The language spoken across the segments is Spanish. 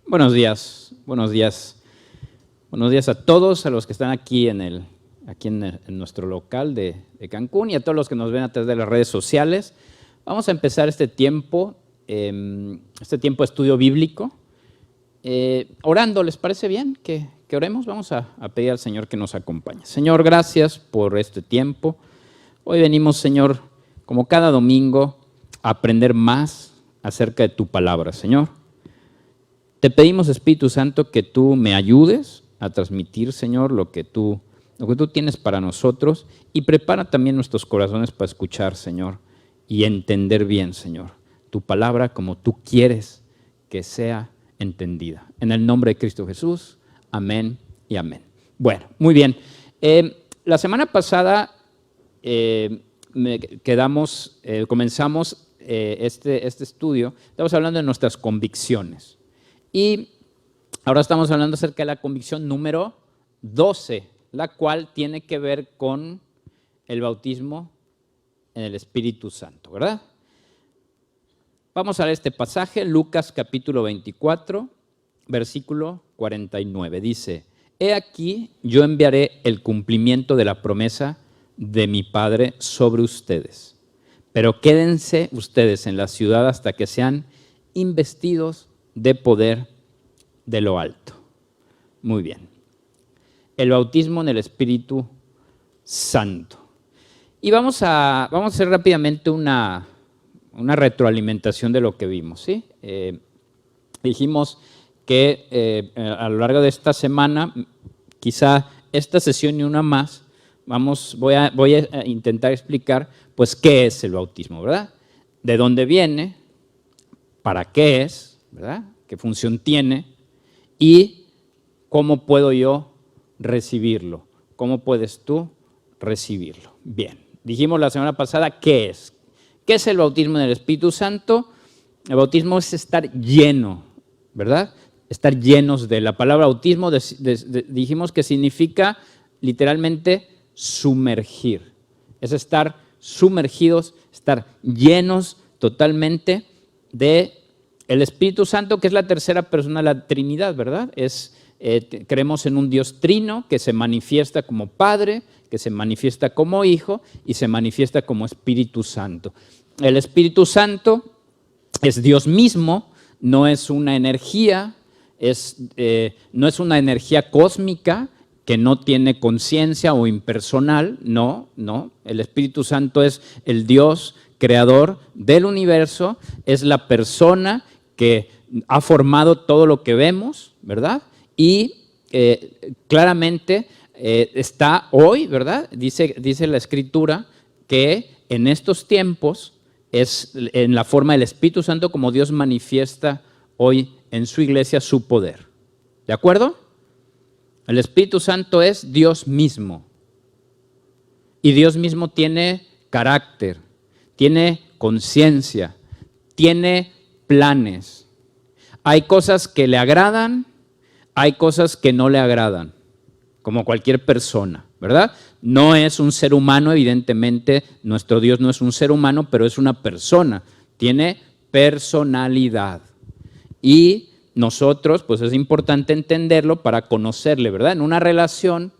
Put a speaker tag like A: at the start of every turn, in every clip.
A: Buenos días, buenos días. Buenos días a todos, a los que están aquí en nuestro local de Cancún y a todos los que nos ven a través de las redes sociales. Vamos a empezar este tiempo de estudio bíblico, orando. ¿Les parece bien que oremos? Vamos a pedir al Señor que nos acompañe. Señor, gracias por este tiempo. Hoy venimos, Señor, como cada domingo, a aprender más acerca de tu palabra, Señor. Te pedimos, Espíritu Santo, que tú me ayudes a transmitir, Señor, lo que tú tienes para nosotros, y prepara también nuestros corazones para escuchar, Señor, y entender bien, Señor, tu palabra como tú quieres que sea entendida. En el nombre de Cristo Jesús, amén y amén. Bueno, muy bien. La semana pasada comenzamos este estudio. Estamos hablando de nuestras convicciones. Y ahora estamos hablando acerca de la convicción número 12, la cual tiene que ver con el bautismo en el Espíritu Santo, ¿verdad? Vamos a ver este pasaje, Lucas capítulo 24, versículo 49. Dice: He aquí, yo enviaré el cumplimiento de la promesa de mi Padre sobre ustedes, pero quédense ustedes en la ciudad hasta que sean investidos de poder de lo alto. Muy bien. El bautismo en el Espíritu Santo. Y vamos a hacer rápidamente una retroalimentación de lo que vimos, ¿sí? Dijimos que a lo largo de esta semana, quizá esta sesión y una más, voy a intentar explicar pues qué es el bautismo, ¿verdad? De dónde viene, para qué es, ¿verdad? ¿Qué función tiene? Y cómo puedo yo recibirlo. ¿Cómo puedes tú recibirlo? Bien, dijimos la semana pasada qué es. ¿Qué es el bautismo en el Espíritu Santo? El bautismo es estar lleno, ¿verdad? Estar llenos de la palabra bautismo. Dijimos que significa literalmente sumergir. Es estar sumergidos, estar llenos totalmente de el Espíritu Santo, que es la tercera persona de la Trinidad, ¿verdad? Creemos en un Dios trino que se manifiesta como Padre, que se manifiesta como Hijo y se manifiesta como Espíritu Santo. El Espíritu Santo es Dios mismo, no es una energía, no es una energía cósmica que no tiene conciencia o impersonal, no. El Espíritu Santo es el Dios creador del universo, es la persona que ha formado todo lo que vemos, ¿verdad? Y claramente está hoy, ¿verdad? Dice la Escritura que en estos tiempos es en la forma del Espíritu Santo como Dios manifiesta hoy en su iglesia su poder. ¿De acuerdo? El Espíritu Santo es Dios mismo. Y Dios mismo tiene carácter, tiene conciencia, tiene planes. Hay cosas que le agradan, hay cosas que no le agradan, como cualquier persona, ¿verdad? No es un ser humano, evidentemente, nuestro Dios no es un ser humano, pero es una persona, tiene personalidad. Y nosotros, pues es importante entenderlo para conocerle, ¿verdad? En una relación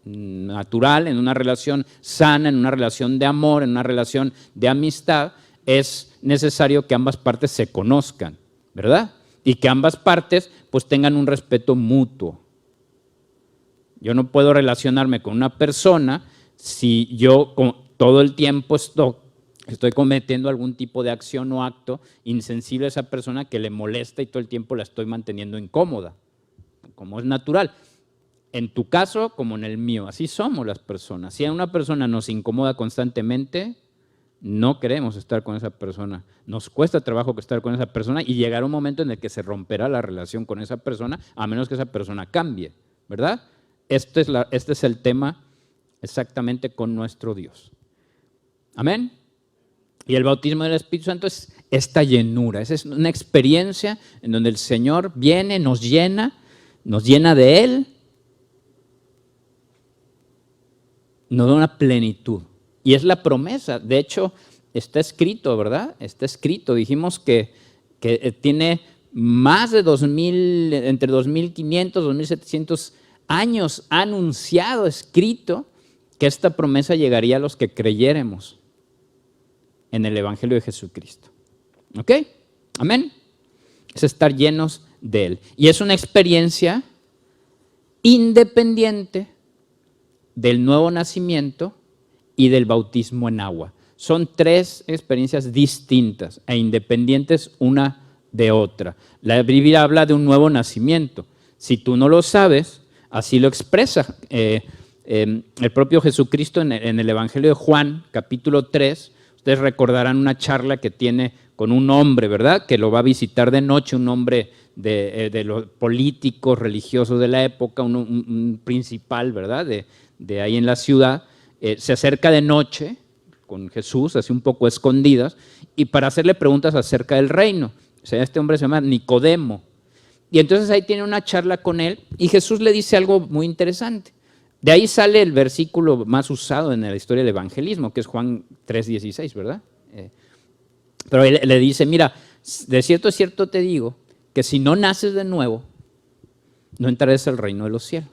A: natural, en una relación sana, en una relación de amor, en una relación de amistad, es necesario que ambas partes se conozcan, ¿verdad? Y que ambas partes pues tengan un respeto mutuo. Yo no puedo relacionarme con una persona si yo todo el tiempo estoy cometiendo algún tipo de acción o acto insensible a esa persona que le molesta y todo el tiempo la estoy manteniendo incómoda, como es natural. En tu caso como en el mío, así somos las personas. Si a una persona nos incomoda constantemente, no queremos estar con esa persona. Nos cuesta trabajo estar con esa persona y llegará un momento en el que se romperá la relación con esa persona, a menos que esa persona cambie, ¿verdad? Este es el tema exactamente con nuestro Dios. Amén. Y el bautismo del Espíritu Santo es esta llenura, es una experiencia en donde el Señor viene, nos llena de Él, nos da una plenitud. Y es la promesa, de hecho, está escrito, ¿verdad? Está escrito, dijimos que tiene más de 2000, entre 2500 y 2700 años ha anunciado, escrito, que esta promesa llegaría a los que creyéremos en el Evangelio de Jesucristo. ¿Ok? Amén. Es estar llenos de Él. Y es una experiencia independiente del nuevo nacimiento y del bautismo en agua. Son tres experiencias distintas e independientes una de otra. La Biblia habla de un nuevo nacimiento. Si tú no lo sabes, así lo expresa el propio Jesucristo en el Evangelio de Juan, capítulo 3. Ustedes recordarán una charla que tiene con un hombre, ¿verdad?, que lo va a visitar de noche, un hombre de los políticos, religiosos de la época, un principal, ¿verdad?, de ahí en la ciudad. Se acerca de noche con Jesús, así un poco escondidas, y para hacerle preguntas acerca del reino. O sea, este hombre se llama Nicodemo. Y entonces ahí tiene una charla con él y Jesús le dice algo muy interesante. De ahí sale el versículo más usado en la historia del evangelismo, que es Juan 3:16, ¿verdad? Pero él le dice, mira, de cierto te digo, que si no naces de nuevo, no entrarás al reino de los cielos.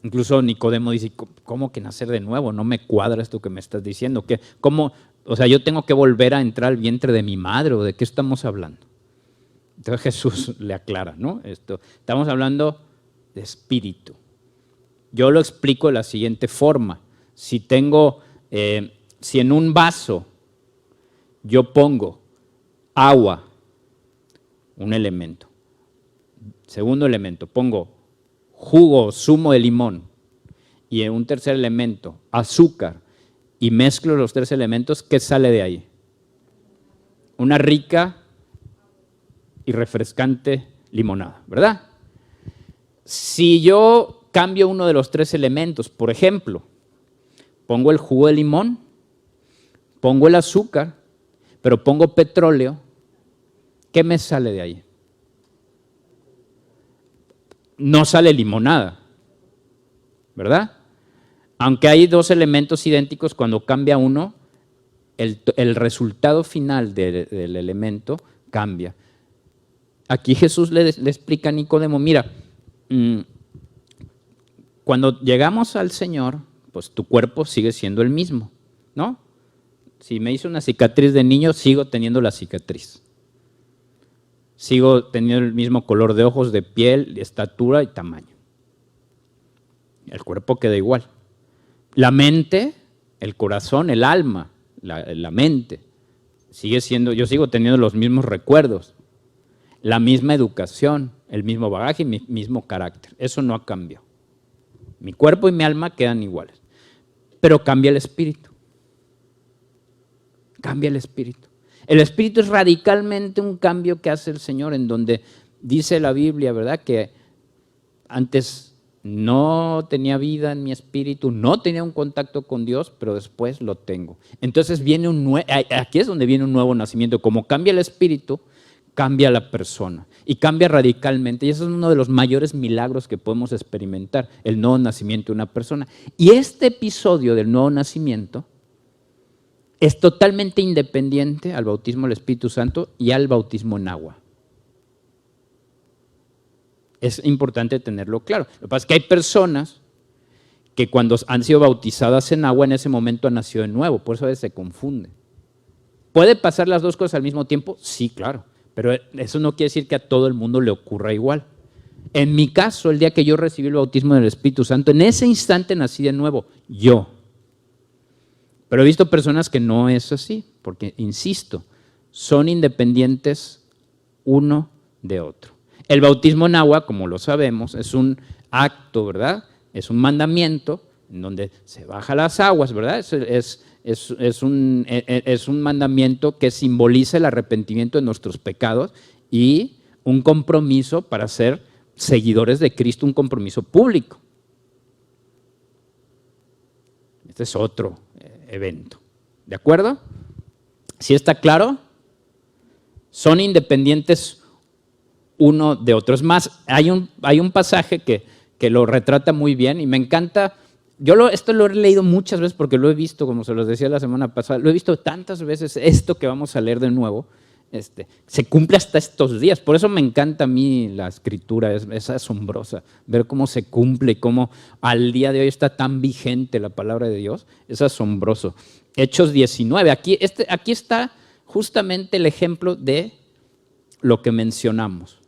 A: Incluso Nicodemo dice, ¿cómo que nacer de nuevo? No me cuadra esto que me estás diciendo. ¿Cómo? O sea, yo tengo que volver a entrar al vientre de mi madre, ¿o de qué estamos hablando? Entonces Jesús le aclara, ¿no? Estamos hablando de espíritu. Yo lo explico de la siguiente forma. Si en un vaso yo pongo agua, un elemento. Segundo elemento, pongo jugo, zumo de limón. Y en un tercer elemento, azúcar. Y mezclo los tres elementos, ¿qué sale de ahí? Una rica y refrescante limonada, ¿verdad? Si yo cambio uno de los tres elementos, por ejemplo, pongo el jugo de limón, pongo el azúcar, pero pongo petróleo, ¿qué me sale de ahí? No sale limonada, ¿verdad? Aunque hay dos elementos idénticos, cuando cambia uno, el resultado final del elemento cambia. Aquí Jesús le explica a Nicodemo, mira, cuando llegamos al Señor, pues tu cuerpo sigue siendo el mismo, ¿no? Si me hizo una cicatriz de niño, sigo teniendo la cicatriz. Sigo teniendo el mismo color de ojos, de piel, de estatura y tamaño. El cuerpo queda igual. La mente, el corazón, el alma, la mente, sigue siendo, yo sigo teniendo los mismos recuerdos, la misma educación, el mismo bagaje y mi mismo carácter. Eso no ha cambiado. Mi cuerpo y mi alma quedan iguales. Pero cambia el espíritu. Cambia el espíritu. El espíritu es radicalmente un cambio que hace el Señor, en donde dice la Biblia, ¿verdad?, que antes no tenía vida en mi espíritu, no tenía un contacto con Dios, pero después lo tengo. Entonces aquí es donde viene un nuevo nacimiento. Como cambia el espíritu, cambia la persona y cambia radicalmente. Y eso es uno de los mayores milagros que podemos experimentar, el nuevo nacimiento de una persona. Y este episodio del nuevo nacimiento es totalmente independiente al bautismo del Espíritu Santo y al bautismo en agua. Es importante tenerlo claro. Lo que pasa es que hay personas que cuando han sido bautizadas en agua, en ese momento han nacido de nuevo, por eso a veces se confunde. ¿Puede pasar las dos cosas al mismo tiempo? Sí, claro, pero eso no quiere decir que a todo el mundo le ocurra igual. En mi caso, el día que yo recibí el bautismo del Espíritu Santo, en ese instante nací de nuevo, yo. Pero he visto personas que no es así, porque, insisto, son independientes uno de otro. El bautismo en agua, como lo sabemos, es un acto, ¿verdad? Es un mandamiento en donde se bajan las aguas, ¿verdad? Es un mandamiento que simboliza el arrepentimiento de nuestros pecados y un compromiso para ser seguidores de Cristo, un compromiso público. Este es otro evento. ¿De acuerdo? ¿Sí está claro? Son independientes uno de otro. Es más, hay un pasaje que lo retrata muy bien y me encanta. Esto lo he leído muchas veces porque lo he visto, como se los decía la semana pasada, lo he visto tantas veces, esto que vamos a leer de nuevo, se cumple hasta estos días. Por eso me encanta a mí la escritura, es asombrosa ver cómo se cumple y cómo al día de hoy está tan vigente la palabra de Dios. Es asombroso. Hechos 19, aquí está justamente el ejemplo de lo que mencionamos,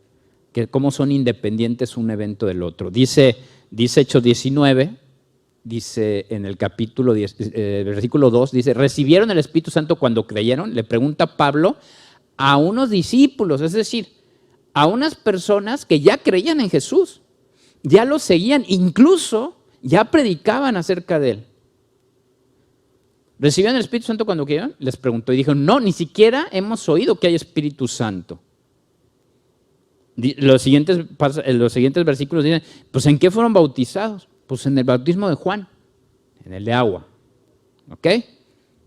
A: que cómo son independientes un evento del otro. Dice Hechos 19, dice en el capítulo 10, versículo 2, dice, recibieron el Espíritu Santo cuando creyeron, le pregunta Pablo, a unos discípulos, es decir, a unas personas que ya creían en Jesús, ya lo seguían, incluso ya predicaban acerca de él. ¿Recibieron el Espíritu Santo cuando creyeron? Les preguntó y dijo, no, ni siquiera hemos oído que hay Espíritu Santo. Los siguientes versículos dicen, pues ¿en qué fueron bautizados? Pues en el bautismo de Juan, en el de agua. ¿Ok?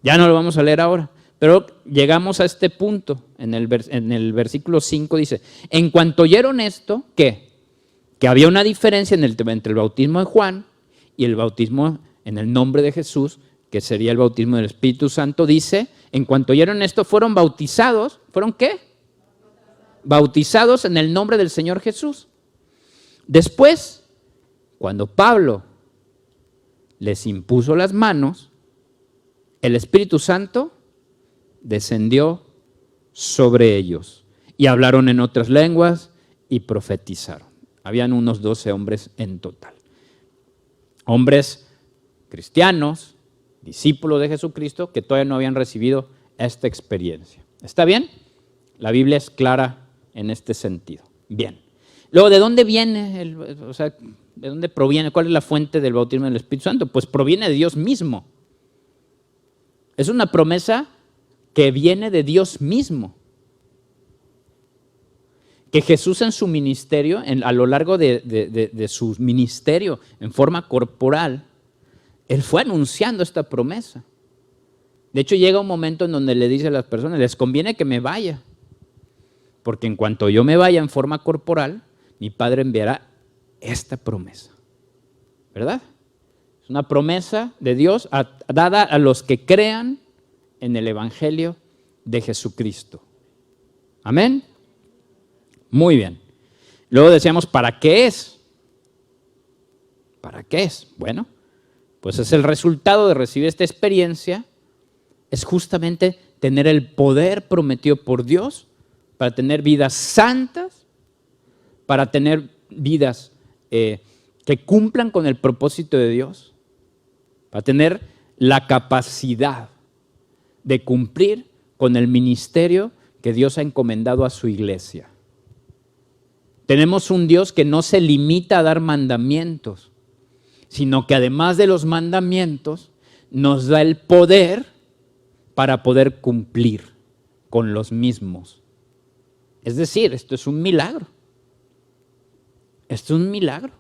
A: Ya no lo vamos a leer ahora. Pero llegamos a este punto, en el versículo 5 dice, en cuanto oyeron esto, ¿qué? Que había una diferencia entre el bautismo de Juan y el bautismo en el nombre de Jesús, que sería el bautismo del Espíritu Santo, dice, en cuanto oyeron esto, fueron bautizados, ¿fueron qué? Bautizados en el nombre del Señor Jesús. Después, cuando Pablo les impuso las manos, el Espíritu Santo descendió sobre ellos y hablaron en otras lenguas y profetizaron. Habían unos 12 hombres en total. Hombres cristianos, discípulos de Jesucristo, que todavía no habían recibido esta experiencia. ¿Está bien? La Biblia es clara en este sentido. Bien. Luego, ¿de dónde viene? ¿De dónde proviene? ¿Cuál es la fuente del bautismo del Espíritu Santo? Pues proviene de Dios mismo. Es una promesa que viene de Dios mismo. Que Jesús en su ministerio, a lo largo de su ministerio en forma corporal, Él fue anunciando esta promesa. De hecho, llega un momento en donde le dice a las personas, les conviene que me vaya, porque en cuanto yo me vaya en forma corporal, mi Padre enviará esta promesa. ¿Verdad? Es una promesa de Dios dada a los que crean en el Evangelio de Jesucristo. Amén. Muy bien. Luego decíamos, ¿para qué es? ¿Para qué es? Bueno, pues es el resultado de recibir esta experiencia, es justamente tener el poder prometido por Dios para tener vidas santas, para tener vidas que cumplan con el propósito de Dios, para tener la capacidad de cumplir con el ministerio que Dios ha encomendado a su iglesia. Tenemos un Dios que no se limita a dar mandamientos, sino que además de los mandamientos nos da el poder para poder cumplir con los mismos. Es decir, esto es un milagro. Esto es un milagro.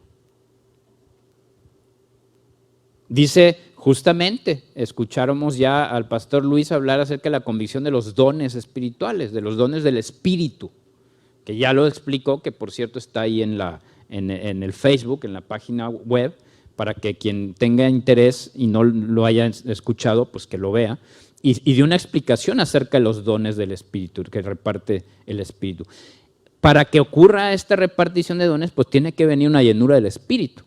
A: Dice justamente, escucháramos ya al pastor Luis hablar acerca de la convicción de los dones espirituales, de los dones del Espíritu, que ya lo explicó, que por cierto está ahí en el Facebook, en la página web, para que quien tenga interés y no lo haya escuchado, pues que lo vea, y dio una explicación acerca de los dones del Espíritu, que reparte el Espíritu. Para que ocurra esta repartición de dones, pues tiene que venir una llenura del Espíritu.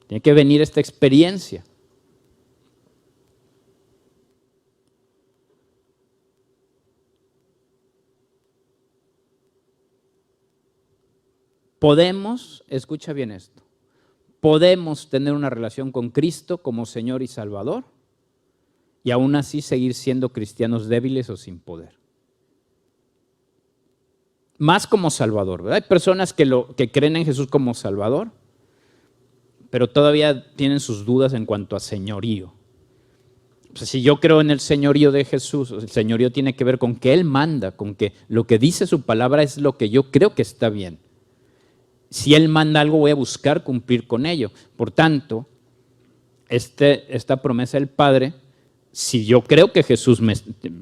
A: Tiene que venir esta experiencia. Podemos, escucha bien esto, podemos tener una relación con Cristo como Señor y Salvador y aún así seguir siendo cristianos débiles o sin poder. Más como Salvador, ¿verdad? Hay personas que creen en Jesús como Salvador, pero todavía tienen sus dudas en cuanto a señorío. O sea, si yo creo en el señorío de Jesús, el señorío tiene que ver con que Él manda, con que lo que dice su palabra es lo que yo creo que está bien. Si Él manda algo, voy a buscar cumplir con ello. Por tanto, esta promesa del Padre, si yo creo que Jesús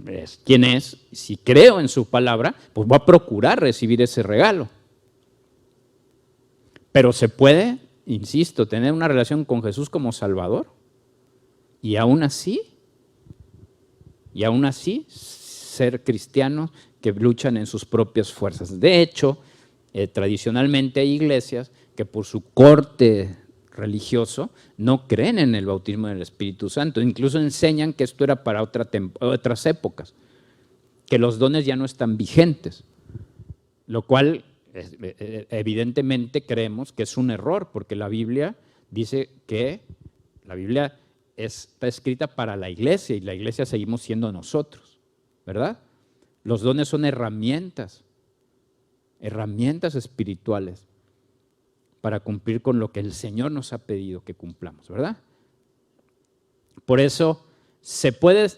A: es quien es, si creo en su palabra, pues voy a procurar recibir ese regalo. Pero se puede, insisto, tener una relación con Jesús como Salvador y aún así y aún así ser cristianos que luchan en sus propias fuerzas. De hecho, tradicionalmente hay iglesias que por su corte religioso no creen en el bautismo del Espíritu Santo, incluso enseñan que esto era para otras épocas, que los dones ya no están vigentes, lo cual evidentemente creemos que es un error, porque la Biblia dice que la Biblia está escrita para la iglesia y la iglesia seguimos siendo nosotros, ¿verdad? Los dones son herramientas espirituales para cumplir con lo que el Señor nos ha pedido que cumplamos, ¿verdad? Por eso se puede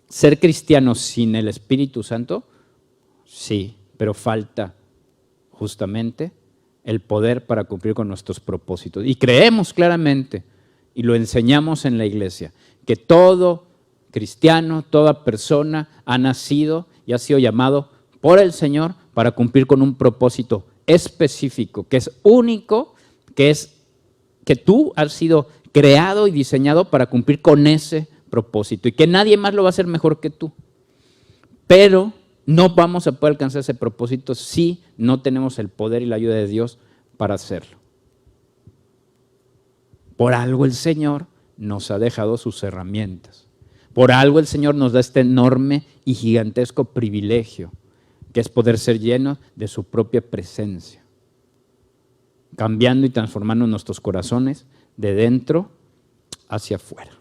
A: ser cristiano sin el Espíritu Santo, sí, pero falta justamente el poder para cumplir con nuestros propósitos. Y creemos claramente, y lo enseñamos en la iglesia, que todo cristiano, toda persona ha nacido y ha sido llamado por el Señor para cumplir con un propósito específico, que es único, que tú has sido creado y diseñado para cumplir con ese propósito y que nadie más lo va a hacer mejor que tú. Pero no vamos a poder alcanzar ese propósito si no tenemos el poder y la ayuda de Dios para hacerlo. Por algo el Señor nos ha dejado sus herramientas. Por algo el Señor nos da este enorme y gigantesco privilegio, que es poder ser llenos de su propia presencia, cambiando y transformando nuestros corazones de dentro hacia afuera.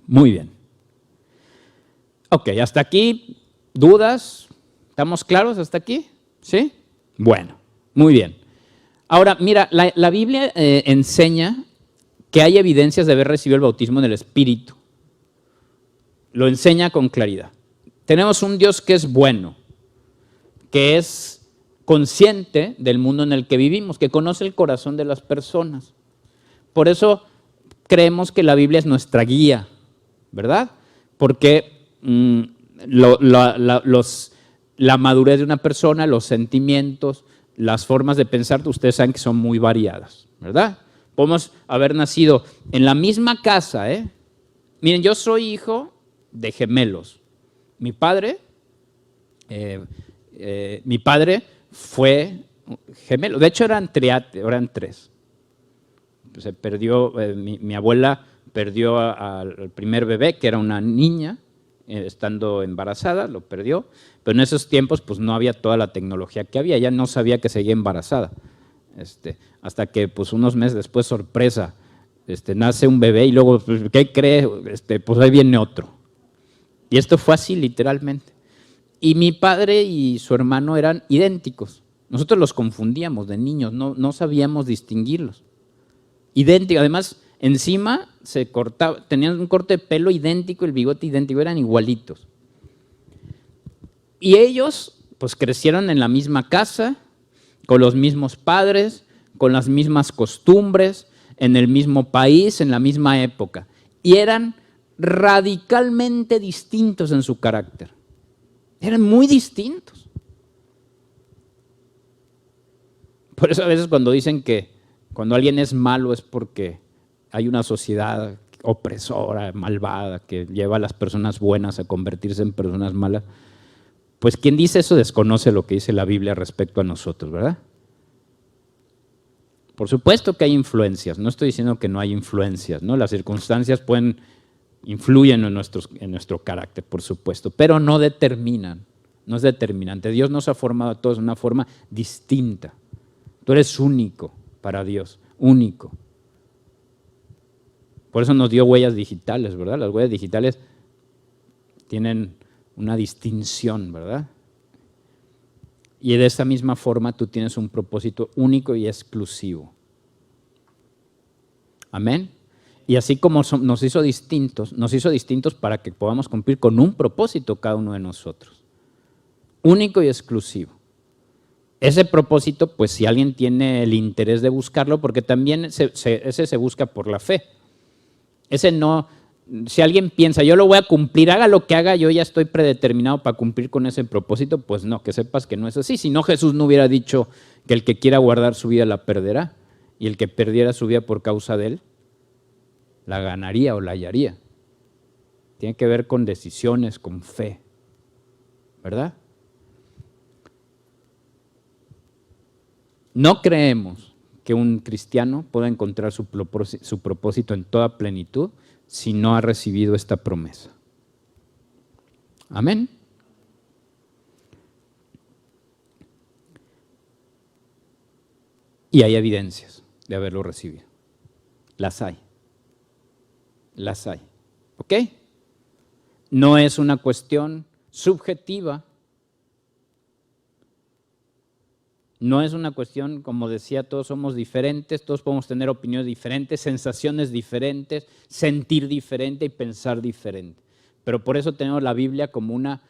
A: Muy bien. Ok, hasta aquí, ¿dudas? ¿Estamos claros hasta aquí? ¿Sí? Bueno, muy bien. Ahora, mira, la Biblia enseña que hay evidencias de haber recibido el bautismo en el Espíritu. Lo enseña con claridad. Tenemos un Dios que es bueno, que es consciente del mundo en el que vivimos, que conoce el corazón de las personas. Por eso creemos que la Biblia es nuestra guía, ¿verdad? Porque la madurez de una persona, los sentimientos, las formas de pensar, ustedes saben que son muy variadas, ¿verdad? Podemos haber nacido en la misma casa, ¿eh? Miren, yo soy hijo de gemelos. Mi padre fue gemelo. De hecho, eran tres. Se perdió, mi abuela perdió al primer bebé, que era una niña, estando embarazada, lo perdió. Pero en esos tiempos pues no había toda la tecnología que había. Ella no sabía que seguía embarazada. Hasta que pues unos meses después, sorpresa, nace un bebé y luego, ¿qué cree? Pues ahí viene otro. Y esto fue así literalmente. Y mi padre y su hermano eran idénticos. Nosotros los confundíamos de niños, no sabíamos distinguirlos. Idénticos, además encima se cortaba, tenían un corte de pelo idéntico, el bigote idéntico, eran igualitos. Y ellos pues crecieron en la misma casa, con los mismos padres, con las mismas costumbres, en el mismo país, en la misma época. Y eran radicalmente distintos en su carácter. Eran muy distintos. Por eso a veces cuando dicen que cuando alguien es malo es porque hay una sociedad opresora, malvada, que lleva a las personas buenas a convertirse en personas malas, pues quien dice eso desconoce lo que dice la Biblia respecto a nosotros, ¿verdad? Por supuesto que hay influencias, no estoy diciendo que no hay influencias, ¿no? Las circunstancias influyen en nuestro carácter, por supuesto, pero no determinan, no es determinante. Dios nos ha formado a todos de una forma distinta. Tú eres único para Dios, único. Por eso nos dio huellas digitales, ¿verdad? Las huellas digitales tienen una distinción, ¿verdad? Y de esa misma forma tú tienes un propósito único y exclusivo. Amén. Y así como nos hizo distintos para que podamos cumplir con un propósito cada uno de nosotros. Único y exclusivo. Ese propósito, pues si alguien tiene el interés de buscarlo, porque también ese se busca por la fe. Ese no, si alguien piensa, yo lo voy a cumplir, haga lo que haga, yo ya estoy predeterminado para cumplir con ese propósito, pues no, que sepas que no es así. Si no, Jesús no hubiera dicho que el que quiera guardar su vida la perderá, y el que perdiera su vida por causa de él, la ganaría o la hallaría. tiene que ver con decisiones, con fe, ¿verdad? No creemos que un cristiano pueda encontrar su propósito en toda plenitud si no ha recibido esta promesa. Amén. Y hay evidencias de haberlo recibido. Las hay. Las hay. ¿Ok? No es una cuestión subjetiva. No es una cuestión, como decía, todos somos diferentes, todos podemos tener opiniones diferentes, sensaciones diferentes, sentir diferente y pensar diferente. Pero por eso tenemos la Biblia como una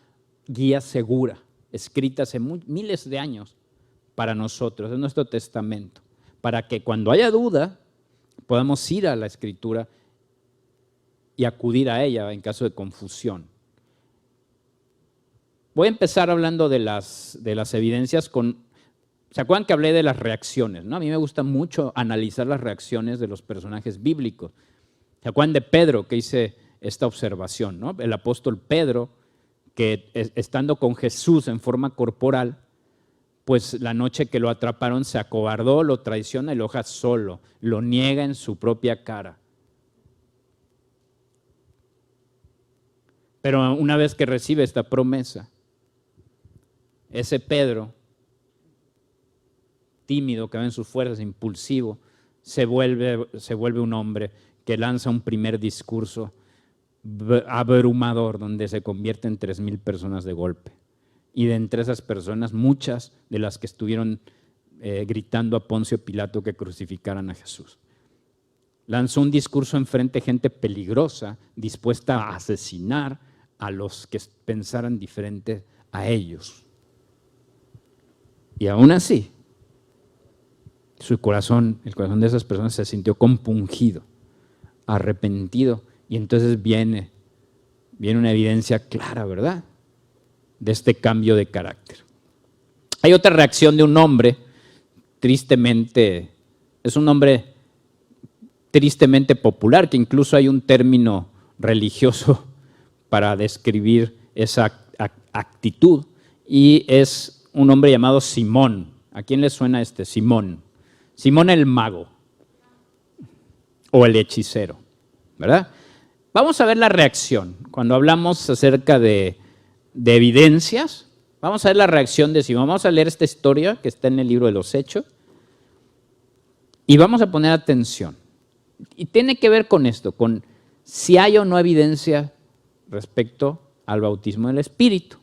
A: guía segura, escrita hace miles de años para nosotros, es nuestro testamento, para que cuando haya duda podamos ir a la Escritura y acudir a ella en caso de confusión. Voy a empezar hablando de las evidencias con... ¿Se acuerdan que hablé de las reacciones? ¿No? A mí me gusta mucho analizar las reacciones de los personajes bíblicos. ¿Se acuerdan de Pedro que hice esta observación? ¿No? El apóstol Pedro, que estando con Jesús en forma corporal, pues la noche que lo atraparon se acobardó, lo traiciona y lo deja solo, lo niega en su propia cara. Pero una vez que recibe esta promesa, ese Pedro, tímido, que va en sus fuerzas, impulsivo, se vuelve un hombre que lanza un primer discurso abrumador donde se convierte en 3,000 personas de golpe. Y de entre esas personas, muchas de las que estuvieron gritando a Poncio Pilato que crucificaran a Jesús. Lanzó un discurso enfrente de gente peligrosa, dispuesta a asesinar a los que pensaran diferente a ellos. Y aún así, el corazón de esas personas se sintió compungido, arrepentido, y entonces viene una evidencia clara, ¿verdad?, de este cambio de carácter. Hay otra reacción de un hombre, tristemente, es un hombre tristemente popular, que incluso hay un término religioso para describir esa actitud, y es un hombre llamado Simón. ¿A quién le suena este? Simón. Simón el mago o el hechicero, ¿verdad? Vamos a ver la reacción. Cuando hablamos acerca de evidencias, vamos a ver la reacción de Simón. Vamos a leer esta historia que está en el libro de los Hechos y vamos a poner atención. Y tiene que ver con esto, con si hay o no evidencia respecto al bautismo del Espíritu.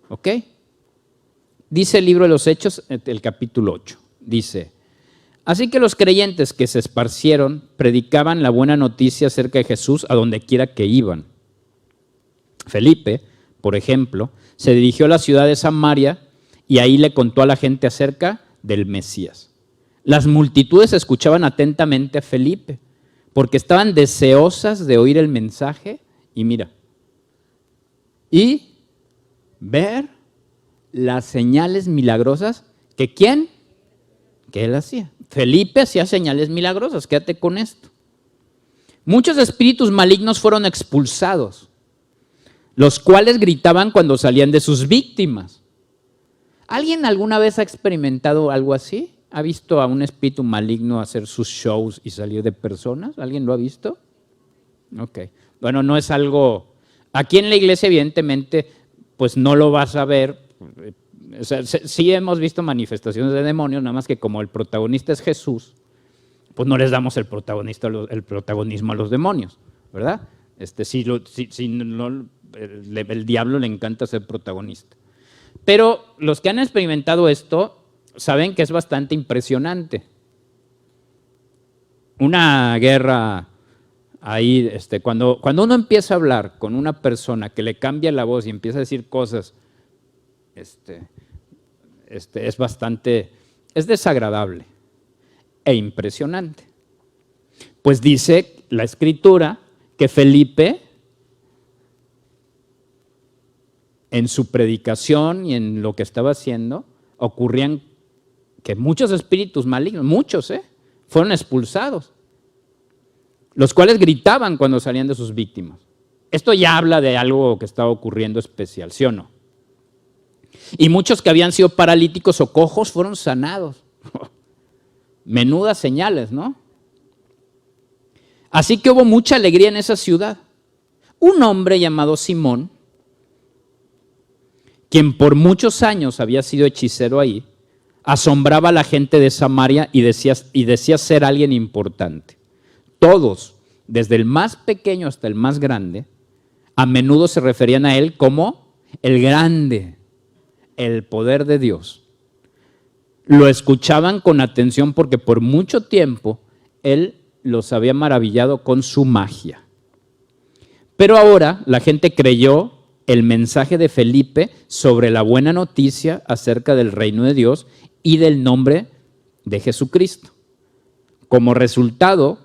A: ¿Ok? Dice el libro de los Hechos, el capítulo 8. Dice: así que los creyentes que se esparcieron predicaban la buena noticia acerca de Jesús a donde quiera que iban. Felipe, por ejemplo, se dirigió a la ciudad de Samaria y ahí le contó a la gente acerca del Mesías. Las multitudes escuchaban atentamente a Felipe porque estaban deseosas de oír el mensaje y mira, y ver las señales milagrosas que ¿quién? Que él hacía. Felipe hacía señales milagrosas, quédate con esto. Muchos espíritus malignos fueron expulsados, los cuales gritaban cuando salían de sus víctimas. ¿Alguien alguna vez ha experimentado algo así? ¿Ha visto a un espíritu maligno hacer sus shows y salir de personas? ¿Alguien lo ha visto? Ok. Bueno, no es algo... Aquí en la iglesia, evidentemente, pues no lo vas a ver. O sea, sí hemos visto manifestaciones de demonios, nada más que como el protagonista es Jesús, pues no les damos el protagonismo a los demonios, ¿verdad? El diablo le encanta ser protagonista. Pero los que han experimentado esto saben que es bastante impresionante. Una guerra ahí, cuando uno empieza a hablar con una persona que le cambia la voz y empieza a decir cosas, es desagradable e impresionante. Pues dice la Escritura que Felipe, en su predicación y en lo que estaba haciendo, ocurrían que muchos espíritus malignos, muchos, fueron expulsados, los cuales gritaban cuando salían de sus víctimas. Esto ya habla de algo que estaba ocurriendo especial, ¿sí o no? Y muchos que habían sido paralíticos o cojos fueron sanados. Menudas señales, ¿no? Así que hubo mucha alegría en esa ciudad. Un hombre llamado Simón, quien por muchos años había sido hechicero ahí, asombraba a la gente de Samaria y decía ser alguien importante. Todos, desde el más pequeño hasta el más grande, a menudo se referían a él como el grande, el poder de Dios. Lo escuchaban con atención porque por mucho tiempo él los había maravillado con su magia. Pero ahora la gente creyó el mensaje de Felipe sobre la buena noticia acerca del reino de Dios y del nombre de Jesucristo. Como resultado,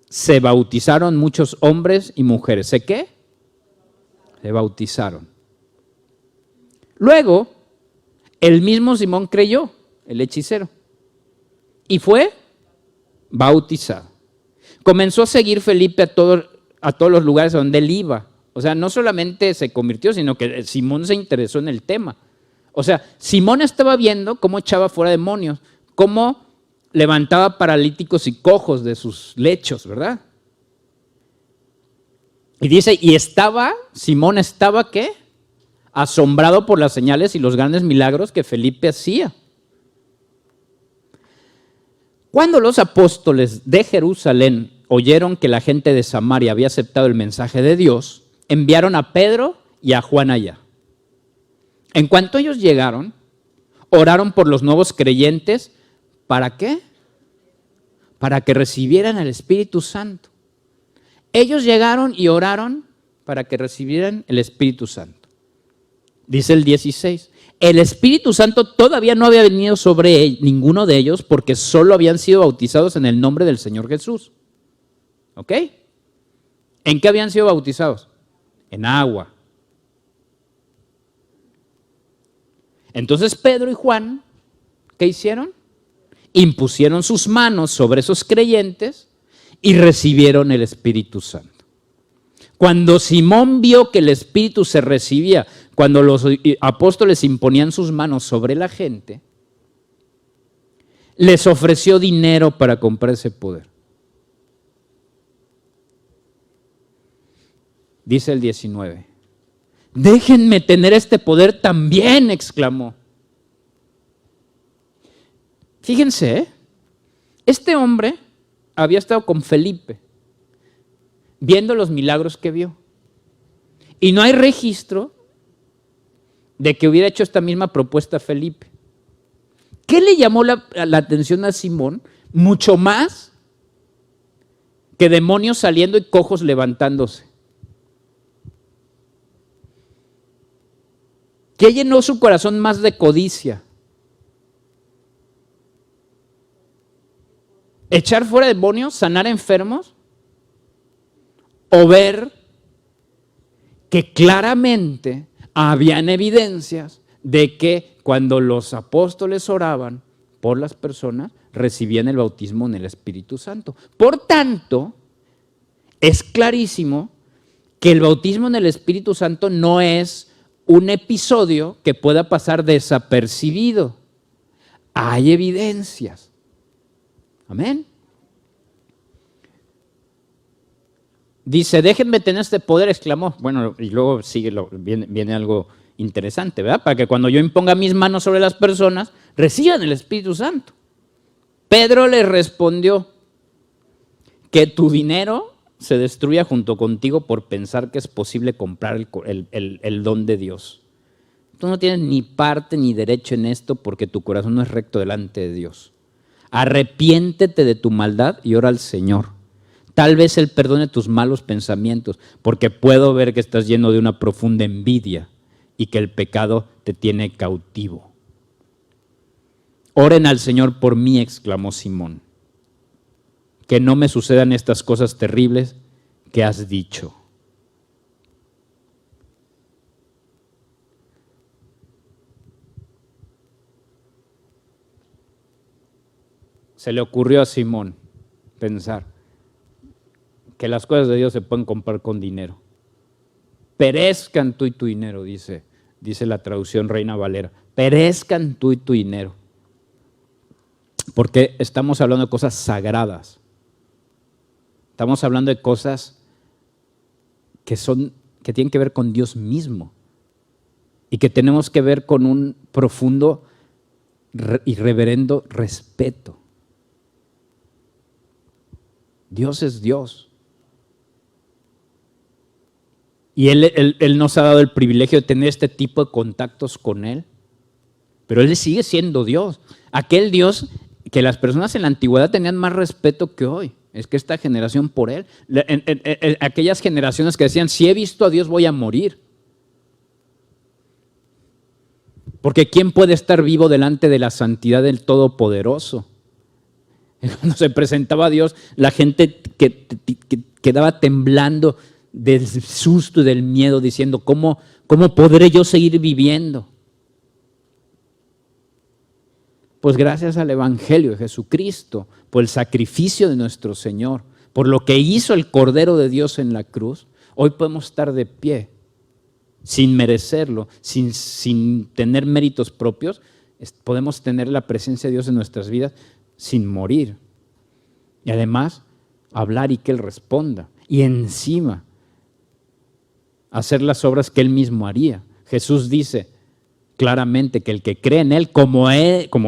A: se bautizaron muchos hombres y mujeres. ¿Sé qué? Se bautizaron. Luego, el mismo Simón creyó, el hechicero, y fue bautizado. Comenzó a seguir Felipe a todos los lugares a donde él iba. O sea, no solamente se convirtió, sino que Simón se interesó en el tema. O sea, Simón estaba viendo cómo echaba fuera demonios, cómo levantaba paralíticos y cojos de sus lechos, ¿verdad? Y dice, Simón estaba, ¿qué? Asombrado por las señales y los grandes milagros que Felipe hacía. Cuando los apóstoles de Jerusalén oyeron que la gente de Samaria había aceptado el mensaje de Dios, enviaron a Pedro y a Juan allá. En cuanto ellos llegaron, oraron por los nuevos creyentes. ¿Para qué? Para que recibieran el Espíritu Santo. Ellos llegaron y oraron para que recibieran el Espíritu Santo. Dice el 16, el Espíritu Santo todavía no había venido sobre ninguno de ellos porque solo habían sido bautizados en el nombre del Señor Jesús. ¿Ok? ¿En qué habían sido bautizados? En agua. Entonces Pedro y Juan, ¿qué hicieron? Impusieron sus manos sobre esos creyentes y recibieron el Espíritu Santo. Cuando Simón vio que el Espíritu se recibía, cuando los apóstoles imponían sus manos sobre la gente, les ofreció dinero para comprar ese poder. Dice el 19, déjenme tener este poder también, exclamó. Fíjense, este hombre había estado con Felipe, viendo los milagros que vio. Y no hay registro de que hubiera hecho esta misma propuesta a Felipe. ¿Qué le llamó la atención a Simón? Mucho más que demonios saliendo y cojos levantándose. ¿Qué llenó su corazón más de codicia? ¿Echar fuera demonios? ¿Sanar enfermos? ¿O ver que claramente habían evidencias de que cuando los apóstoles oraban por las personas, recibían el bautismo en el Espíritu Santo? Por tanto, es clarísimo que el bautismo en el Espíritu Santo no es un episodio que pueda pasar desapercibido. Hay evidencias. Amén. Dice, déjenme tener este poder, exclamó. Bueno, y luego viene algo interesante, ¿verdad? Para que cuando yo imponga mis manos sobre las personas, reciban el Espíritu Santo. Pedro le respondió, que tu dinero se destruya junto contigo por pensar que es posible comprar el don de Dios. Tú no tienes ni parte ni derecho en esto porque tu corazón no es recto delante de Dios. Arrepiéntete de tu maldad y ora al Señor. Tal vez Él perdone tus malos pensamientos, porque puedo ver que estás lleno de una profunda envidia y que el pecado te tiene cautivo. Oren al Señor por mí, exclamó Simón. Que no me sucedan estas cosas terribles que has dicho. Se le ocurrió a Simón pensar que las cosas de Dios se pueden comprar con dinero. perezcan tú y tu dinero, dice la traducción Reina Valera. Perezcan tú y tu dinero. Porque estamos hablando de cosas sagradas. Estamos hablando de cosas que tienen que ver con Dios mismo y que tenemos que ver con un profundo y reverendo respeto. Dios es Dios. Y Él nos ha dado el privilegio de tener este tipo de contactos con Él. Pero Él sigue siendo Dios. Aquel Dios que las personas en la antigüedad tenían más respeto que hoy. Es que esta generación por Él. Aquellas generaciones que decían, si he visto a Dios voy a morir. Porque ¿quién puede estar vivo delante de la santidad del Todopoderoso? Cuando se presentaba a Dios, la gente que quedaba temblando del susto y del miedo, diciendo, ¿cómo podré yo seguir viviendo? Pues gracias al Evangelio de Jesucristo, por el sacrificio de nuestro Señor, por lo que hizo el Cordero de Dios en la cruz, hoy podemos estar de pie, sin merecerlo, sin tener méritos propios, podemos tener la presencia de Dios en nuestras vidas sin morir. Y además, hablar y que Él responda. Y encima, hacer las obras que Él mismo haría. Jesús dice claramente que el que cree en Él, como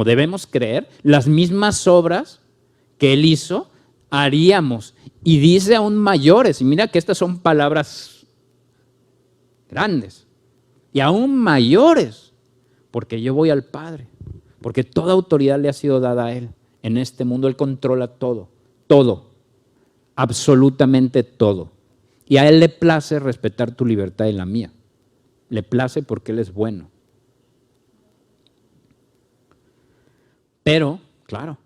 A: debemos creer, las mismas obras que Él hizo, haríamos. Y dice aún mayores. Y mira que estas son palabras grandes. Y aún mayores. Porque yo voy al Padre. Porque toda autoridad le ha sido dada a Él. En este mundo Él controla todo, todo, absolutamente todo. Y a Él le place respetar tu libertad y la mía. Le place porque Él es bueno. Pero, claro,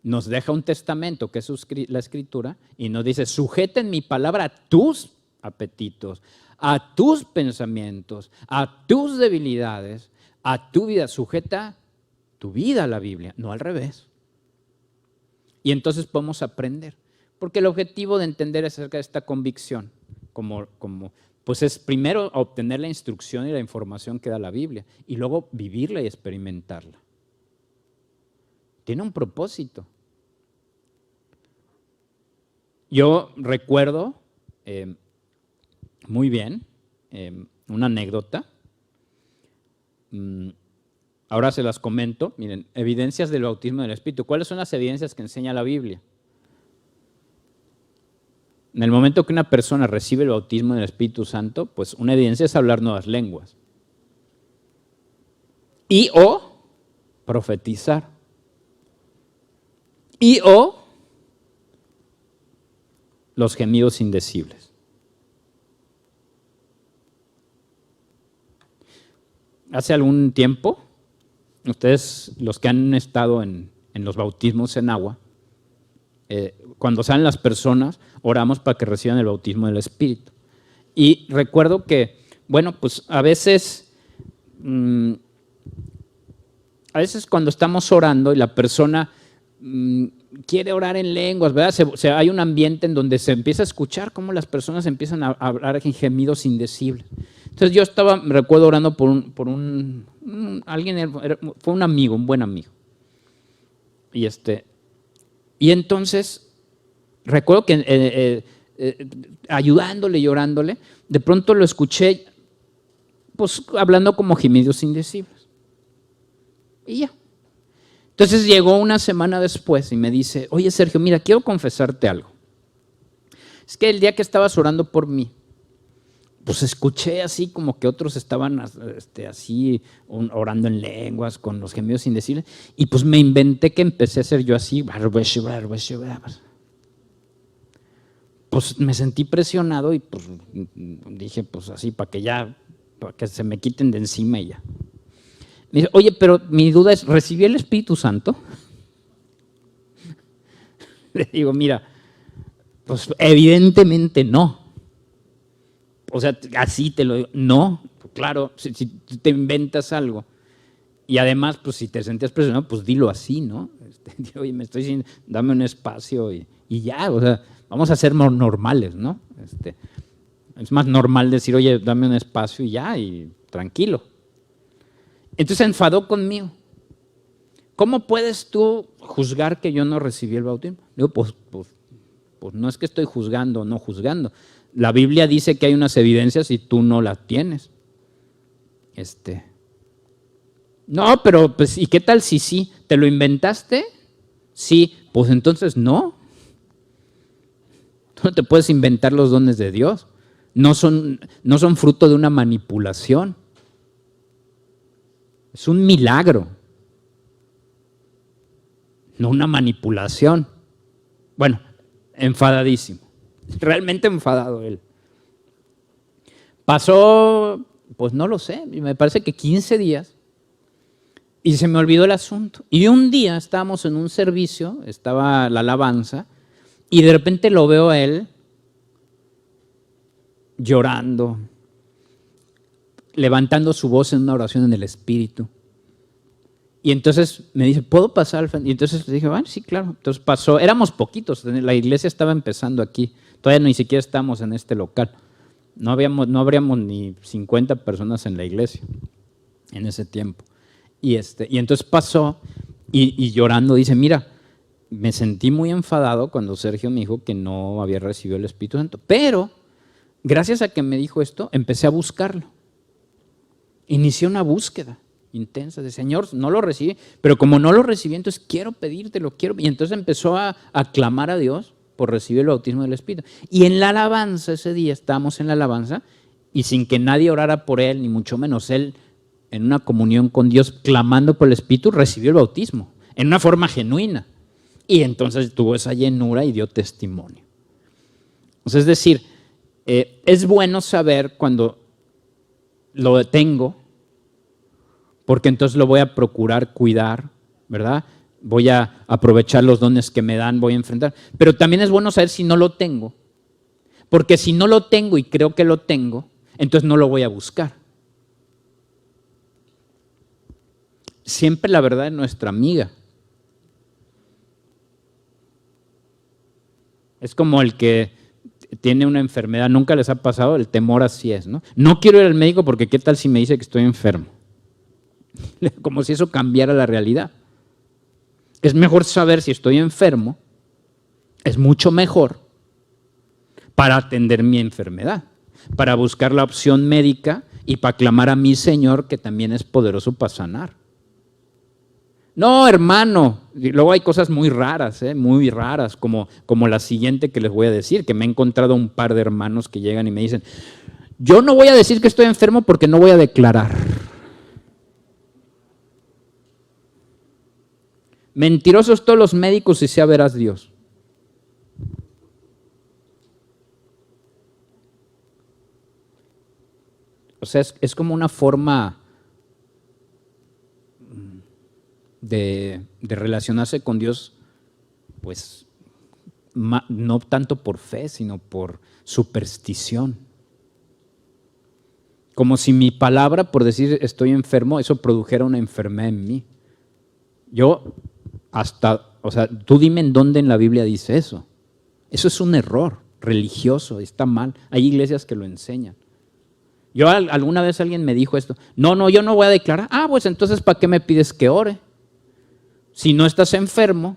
A: nos deja un testamento que es la Escritura y nos dice, sujeten mi palabra a tus apetitos, a tus pensamientos, a tus debilidades, a tu vida. Sujeta tu vida a la Biblia, no al revés. Y entonces podemos aprender, porque el objetivo de entender acerca de esta convicción, pues es primero obtener la instrucción y la información que da la Biblia, y luego vivirla y experimentarla. Tiene un propósito. Yo recuerdo muy bien una anécdota. Ahora se las comento. Miren, evidencias del bautismo del Espíritu. ¿Cuáles son las evidencias que enseña la Biblia? En el momento que una persona recibe el bautismo del Espíritu Santo, pues una evidencia es hablar nuevas lenguas. Y o profetizar. Y o los gemidos indecibles. Hace algún tiempo, ustedes, los que han estado en los bautismos en agua, cuando salen las personas, oramos para que reciban el bautismo del Espíritu. Y recuerdo que, bueno, pues a veces cuando estamos orando y la persona quiere orar en lenguas, ¿verdad? Hay un ambiente en donde se empieza a escuchar cómo las personas empiezan a hablar en gemidos indecibles. Entonces yo recuerdo orando por alguien, fue un amigo, un buen amigo. Y entonces recuerdo que ayudándole y orándole, de pronto lo escuché pues hablando como gemidos indecibles. Y ya. Entonces llegó una semana después y me dice, oye Sergio, mira, quiero confesarte algo. Es que el día que estabas orando por mí, pues escuché así como que otros estaban así orando en lenguas con los gemidos indecibles y pues me inventé que empecé a hacer yo así. Pues me sentí presionado y pues dije pues así para que se me quiten de encima y ya. Me dice, oye, pero mi duda es, ¿recibí el Espíritu Santo? Le digo, mira, pues evidentemente no. O sea, así te lo digo. No, claro, si te inventas algo. Y además, pues si te sentías presionado, pues dilo así, ¿no? Oye, me estoy diciendo, dame un espacio y ya, o sea, vamos a ser normales, ¿no? Es más normal decir, oye, dame un espacio y ya, y tranquilo. Entonces se enfadó conmigo. ¿Cómo puedes tú juzgar que yo no recibí el bautismo? Digo, pues no es que estoy juzgando o no juzgando. La Biblia dice que hay unas evidencias y tú no las tienes. No, pero pues, ¿y qué tal si sí? ¿Te lo inventaste? Sí, pues entonces no. Tú no te puedes inventar los dones de Dios. No son fruto de una manipulación. Es un milagro, no una manipulación. Bueno, enfadadísimo, realmente enfadado él. Pasó, pues no lo sé, me parece que 15 días y se me olvidó el asunto. Y un día estábamos en un servicio, estaba la alabanza, y de repente lo veo a él llorando, levantando su voz en una oración en el Espíritu. Y entonces me dice, ¿puedo pasar al frente? Y entonces le dije, bueno, sí, claro. Entonces pasó, éramos poquitos, la iglesia estaba empezando aquí, todavía ni siquiera estábamos en este local. No habríamos ni 50 personas en la iglesia en ese tiempo. Y entonces pasó y llorando dice, mira, me sentí muy enfadado cuando Sergio me dijo que no había recibido el Espíritu Santo, pero gracias a que me dijo esto, empecé a buscarlo. Inicié una búsqueda intensa de Señor, no lo recibí, pero como no lo recibí, entonces quiero pedírtelo, y entonces empezó a clamar a Dios por recibir el bautismo del Espíritu. Y en la alabanza, ese día estábamos en la alabanza, y sin que nadie orara por él, ni mucho menos él, en una comunión con Dios, clamando por el Espíritu, recibió el bautismo, en una forma genuina. Y entonces tuvo esa llenura y dio testimonio. O sea, es decir, es bueno saber cuando lo tengo, porque entonces lo voy a procurar cuidar, ¿verdad? Voy a aprovechar los dones que me dan, voy a enfrentar. Pero también es bueno saber si no lo tengo, porque si no lo tengo y creo que lo tengo, entonces no lo voy a buscar. Siempre la verdad es nuestra amiga. Es como el que tiene una enfermedad, nunca les ha pasado, el temor así es, ¿no? No quiero ir al médico porque qué tal si me dice que estoy enfermo. Como si eso cambiara la realidad. Es mejor saber si estoy enfermo, es mucho mejor para atender mi enfermedad, para buscar la opción médica y para clamar a mi Señor que también es poderoso para sanar. No, hermano, y luego hay cosas muy raras, como la siguiente que les voy a decir, que me he encontrado un par de hermanos que llegan y me dicen, yo no voy a decir que estoy enfermo porque no voy a declarar. Mentirosos todos los médicos y sea verás Dios. O sea, es como una forma de relacionarse con Dios, pues no tanto por fe, sino por superstición. Como si mi palabra, por decir estoy enfermo, eso produjera una enfermedad en mí. Tú dime en dónde en la Biblia dice eso. Eso es un error religioso, está mal. Hay iglesias que lo enseñan. Alguna vez alguien me dijo esto, no, yo no voy a declarar. Pues entonces ¿para qué me pides que ore? Si no estás enfermo,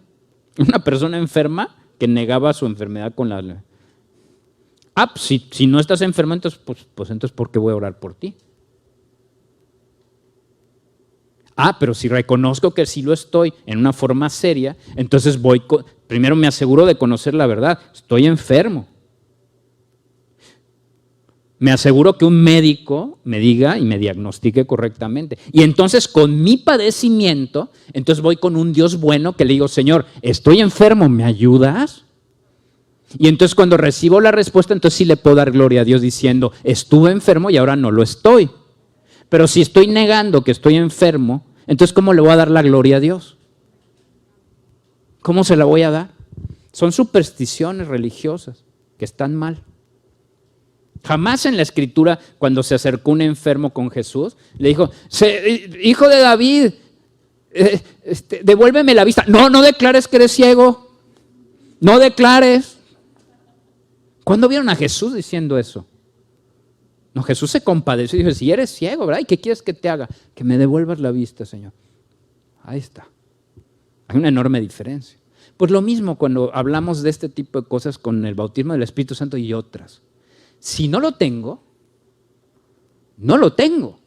A: una persona enferma que negaba su enfermedad con la... si no estás enfermo, entonces, pues entonces ¿por qué voy a orar por ti? Pero si reconozco que sí lo estoy en una forma seria, entonces primero me aseguro de conocer la verdad. Estoy enfermo. Me aseguro que un médico me diga y me diagnostique correctamente. Y entonces con mi padecimiento, entonces voy con un Dios bueno que le digo, Señor, estoy enfermo, ¿me ayudas? Y entonces cuando recibo la respuesta, entonces sí le puedo dar gloria a Dios diciendo, estuve enfermo y ahora no lo estoy. Pero si estoy negando que estoy enfermo, entonces ¿cómo le voy a dar la gloria a Dios? ¿Cómo se la voy a dar? Son supersticiones religiosas que están mal. Jamás en la Escritura, cuando se acercó un enfermo con Jesús, le dijo, hijo de David, devuélveme la vista. No declares que eres ciego. No declares. ¿Cuándo vieron a Jesús diciendo eso? No, Jesús se compadeció y dijo, si eres ciego, ¿verdad? ¿Y qué quieres que te haga? Que me devuelvas la vista, Señor. Ahí está. Hay una enorme diferencia. Pues lo mismo cuando hablamos de este tipo de cosas con el bautismo del Espíritu Santo y otras. Si no lo tengo, no lo tengo.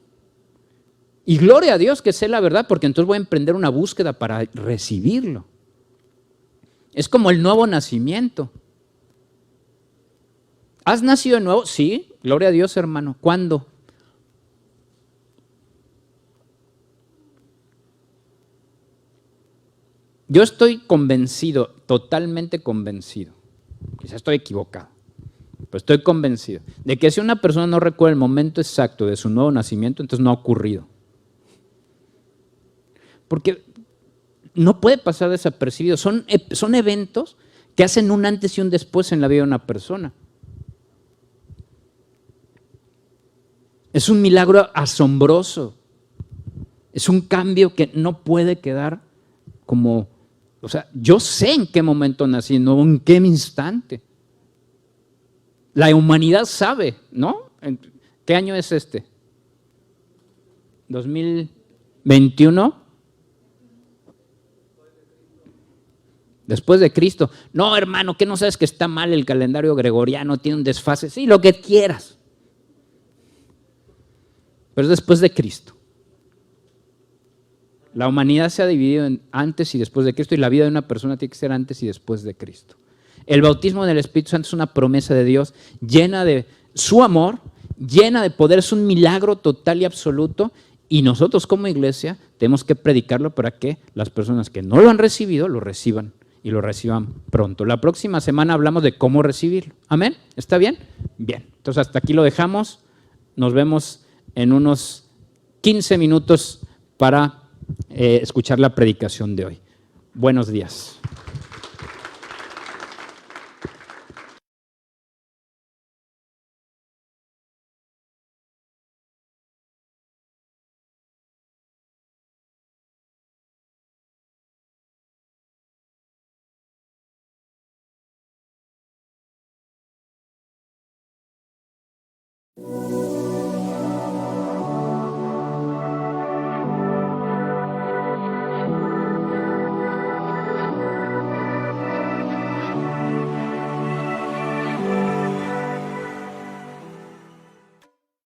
A: Y gloria a Dios que sé la verdad, porque entonces voy a emprender una búsqueda para recibirlo. Es como el nuevo nacimiento. ¿Has nacido de nuevo? Sí, gloria a Dios, hermano. ¿Cuándo? Yo estoy convencido, totalmente convencido, quizás estoy equivocado, pero estoy convencido de que si una persona no recuerda el momento exacto de su nuevo nacimiento, entonces no ha ocurrido. Porque no puede pasar desapercibido. Son eventos que hacen un antes y un después en la vida de una persona. Es un milagro asombroso. Es un cambio que no puede quedar como, o sea, yo sé en qué momento nací, no en qué instante. La humanidad sabe, ¿no? ¿Qué año es este? ¿2021? Después de Cristo. No, hermano, ¿qué no sabes que está mal el calendario gregoriano? Tiene un desfase. Sí, lo que quieras. Pero es después de Cristo. La humanidad se ha dividido en antes y después de Cristo y la vida de una persona tiene que ser antes y después de Cristo. El bautismo del Espíritu Santo es una promesa de Dios llena de su amor, llena de poder, es un milagro total y absoluto y nosotros como iglesia tenemos que predicarlo para que las personas que no lo han recibido lo reciban y lo reciban pronto. La próxima semana hablamos de cómo recibirlo. ¿Amén? ¿Está bien? Bien. Entonces hasta aquí lo dejamos. Nos vemos en unos 15 minutos para escuchar la predicación de hoy. Buenos días.